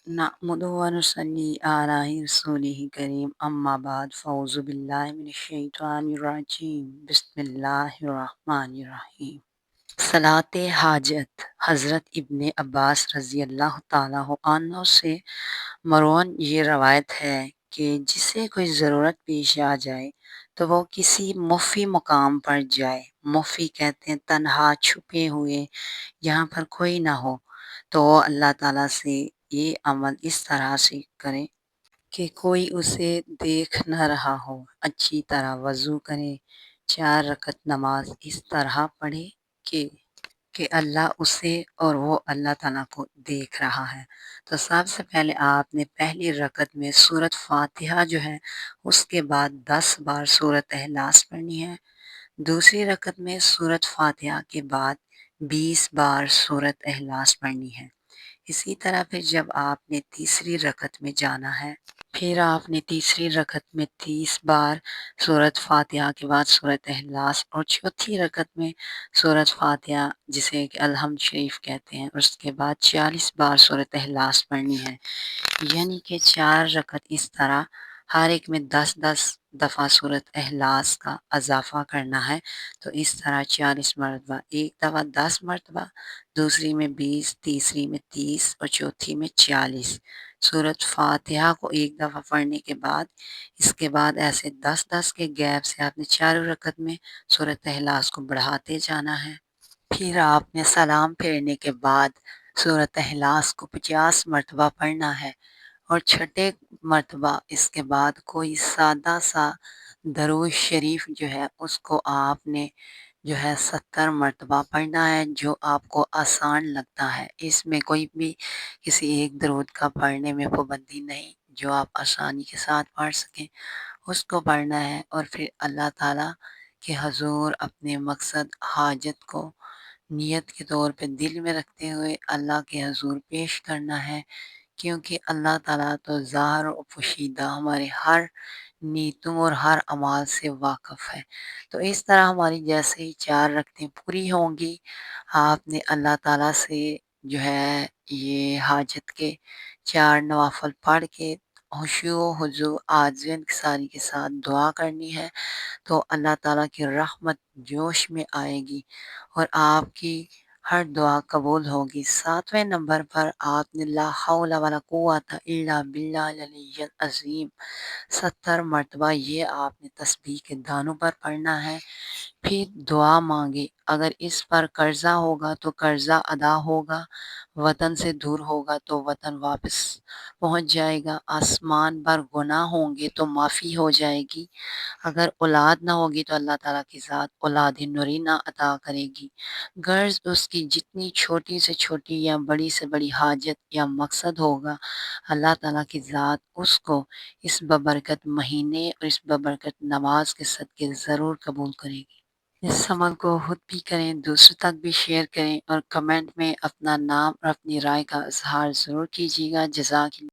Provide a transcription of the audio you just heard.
نحمده ونصلي على رسوله الكريم اما بعد فاعوذ بالله من الشیطان الرجیم بسم اللہ الرحمن الرحیم۔ صلاۃ حاجت۔ حضرت ابن عباس رضی اللہ تعالیٰ عنہ سے مروان یہ روایت ہے کہ جسے کوئی ضرورت پیش آ جائے تو وہ کسی مخفی مقام پر جائے۔ مخفی کہتے ہیں تنہا، چھپے ہوئے، جہاں پر کوئی نہ ہو، تو وہ اللہ تعالیٰ سے یہ عمل اس طرح سے کرے کہ کوئی اسے دیکھ نہ رہا ہو۔ اچھی طرح وضو کرے، 4 رکعت نماز اس طرح پڑھے کہ اللہ اسے اور وہ اللہ تعالیٰ کو دیکھ رہا ہے۔ تو سب سے پہلے آپ نے پہلی رکعت میں سورۃ فاتحہ جو ہے اس کے بعد 10 بار سورۃ اخلاص پڑھنی ہے۔ دوسری رکعت میں سورۃ فاتحہ کے بعد 20 بار سورۃ اخلاص پڑھنی ہے۔ اسی طرح پھر جب آپ نے تیسری رکعت میں جانا ہے، پھر آپ نے تیسری رکعت میں 30 بار سورۃ فاتحہ کے بعد سورۃ اخلاص، اور چوتھی رکعت میں سورۃ فاتحہ جسے کہ الحمد شریف کہتے ہیں، اس کے بعد 40 بار سورۃ اخلاص پڑھنی ہے۔ یعنی کہ 4 رکعت اس طرح ہر ایک میں 10 دفعہ سورۃ اخلاص کا اضافہ کرنا ہے۔ تو اس طرح 40 مرتبہ، ایک دفعہ 10 مرتبہ، دوسری میں 20، تیسری میں 30 اور چوتھی میں 40۔ سورۃ فاتحہ کو ایک دفعہ پڑھنے کے بعد اس کے بعد ایسے 10 کے گیپ سے آپ نے چاروں رکعت میں سورۃ اخلاص کو بڑھاتے جانا ہے۔ پھر آپ نے سلام پھیرنے کے بعد سورۃ اخلاص کو 50 مرتبہ پڑھنا ہے، اور چھٹے مرتبہ اس کے بعد کوئی سادہ سا درود شریف جو ہے اس کو آپ نے جو ہے 70 مرتبہ پڑھنا ہے، جو آپ کو آسان لگتا ہے۔ اس میں کوئی بھی کسی ایک درود کا پڑھنے میں پابندی نہیں، جو آپ آسانی کے ساتھ پڑھ سکیں اس کو پڑھنا ہے، اور پھر اللہ تعالیٰ کے حضور اپنے مقصد حاجت کو نیت کے طور پہ دل میں رکھتے ہوئے اللہ کے حضور پیش کرنا ہے، کیونکہ اللہ تعالیٰ تو ظاہر و پوشیدہ ہمارے ہر نیتوں اور ہر اعمال سے واقف ہے۔ تو اس طرح ہماری جیسے ہی 4 رکعتیں پوری ہوں گی، آپ نے اللہ تعالیٰ سے جو ہے یہ حاجت کے 4 نوافل پڑھ کے خشوع و خضوع عاجزی انکساری کے ساتھ دعا کرنی ہے، تو اللہ تعالیٰ کی رحمت جوش میں آئے گی اور آپ کی ہر دعا قبول ہوگی۔ 7ویں نمبر پر آپ نے لا حول ولا قوت الا باللہ العلی العظیم 70 مرتبہ یہ آپ نے تسبیح کے دانوں پر پڑھنا ہے۔ پھر دعا مانگے، اگر اس پر قرضہ ہوگا تو قرضہ ادا ہوگا، وطن سے دور ہوگا تو وطن واپس پہنچ جائے گا، آسمان پر گناہ ہوں گے تو معافی ہو جائے گی، اگر اولاد نہ ہوگی تو اللہ تعالیٰ کی ذات اولاد نورینہ عطا کرے گی۔ غرض اس کی جتنی چھوٹی سے چھوٹی یا بڑی سے بڑی حاجت یا مقصد ہوگا، اللہ تعالیٰ کی ذات اس کو اس ببرکت مہینے اور اس ببرکت نماز کے صدقے ضرور قبول کرے گی۔ اس عمل کو خود بھی کریں، دوسروں تک بھی شیئر کریں، اور کمنٹ میں اپنا نام اور اپنی رائے کا اظہار ضرور کیجیے گا۔ جزاک اللہ۔